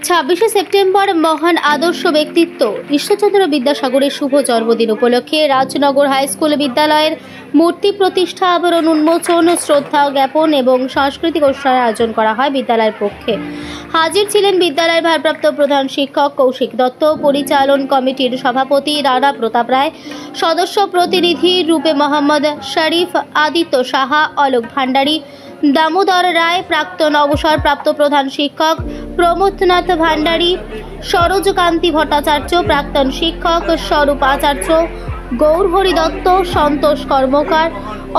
ছাব্বিশে সেপ্টেম্বর মহান আদর্শ ব্যক্তিত্ব ঈশ্বরচন্দ্র বিদ্যাসাগরের শুভ জন্মদিন উপলক্ষে রাজনগর হাই স্কুল বিদ্যালয়ের মূর্তি প্রতিষ্ঠা, আবরণ উন্মোচন, শ্রদ্ধা জ্ঞাপন এবং সাংস্কৃতিক অনুষ্ঠানের আয়োজন করা হয় বিদ্যালয়ের পক্ষে। হাজির ছিলেন বিদ্যালয়ের ভারপ্রাপ্ত প্রধান শিক্ষক কৌশিক দত্ত, পরিচালন কমিটির সভাপতি রানা প্রতাপ রায়, সদস্য প্রতিনিধি রূপে মোহাম্মদ শরীফ, আদিত্য সাহা, অলোক ভান্ডারী, দামোদর রায়, প্রাক্তন অবসরপ্রাপ্ত প্রধান শিক্ষক প্রমথনাথ ভান্ডারী, সরোজকান্তি ভট্টাচার্য, প্রাক্তন শিক্ষক স্বরূপ আচার্য, গৌরহরি দত্ত, সন্তোষ কর্মকার,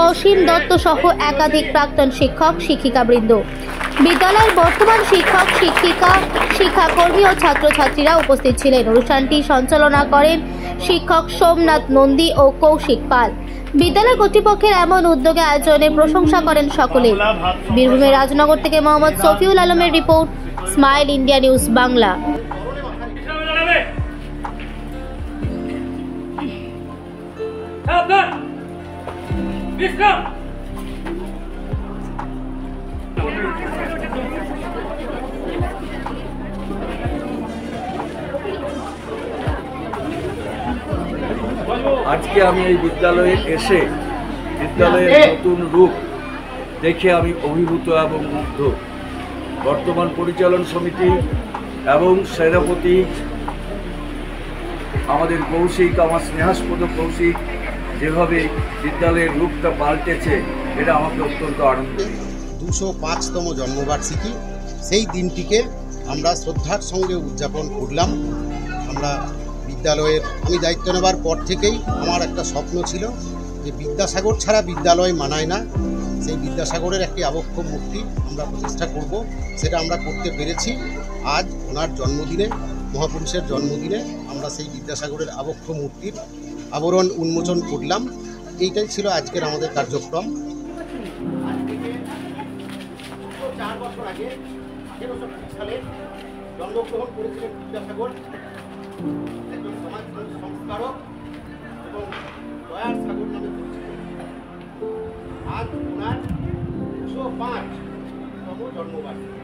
অসীম দত্ত সহ একাধিক প্রাক্তন শিক্ষক শিক্ষিকাবৃন্দ, বিদ্যালয়ের বর্তমান শিক্ষক শিক্ষিকা, শিক্ষাকর্মী ও ছাত্রছাত্রীরা উপস্থিত ছিলেন। অনুষ্ঠানটি সঞ্চালনা করেন শিক্ষক সোমনাথ নন্দী ও কৌশিক পাল। বিদ্যালয় কর্তৃপক্ষের এমন উদ্যোগে আয়োজনের প্রশংসা করেন সকলে। বীরভূমের রাজনগর থেকে মোহাম্মদ শফিউল আলমের report, smile India news Bangla. আজকে আমি এই বিদ্যালয়ে এসে বিদ্যালয়ের নতুন রূপ দেখে আমি অভিভূত এবং মুগ্ধ। বর্তমান পরিচালন সমিতি এবং সেনাপতি আমাদের কৌশিক, আমার স্নেহাস্পদ কৌশিক, যেভাবে বিদ্যালয়ের রূপটা পাল্টেছে, এটা আমাকে অত্যন্ত আনন্দ। 205তম জন্মবার্ষিকী, সেই দিনটিকে আমরা শ্রদ্ধার সঙ্গে উদযাপন করলাম। আমরা বিদ্যালয়ের আমি দায়িত্ব নেবার পর থেকেই আমার একটা স্বপ্ন ছিল যে বিদ্যাসাগর ছাড়া বিদ্যালয় মানায় না, সেই বিদ্যাসাগরের একটি আবক্ষ মূর্তি আমরা প্রতিষ্ঠা করব। সেটা আমরা করতে পেরেছি। আজ ওনার জন্মদিনে, মহাপুরুষের জন্মদিনে আমরা সেই বিদ্যাসাগরের আবক্ষ মূর্তির আবরণ উন্মোচন করলাম। এইটাই ছিল আজকের আমাদের কার্যক্রম। 4 বছর আগে 1820 সালে জন্মগ্রহণ করেছিলেন বিদ্যাসাগর, একজন সমাজ সংস্কারক এবং দয়ার সাগর নামে পরিচিত। আজ ওনার 205তম জন্মবার্ষিকী।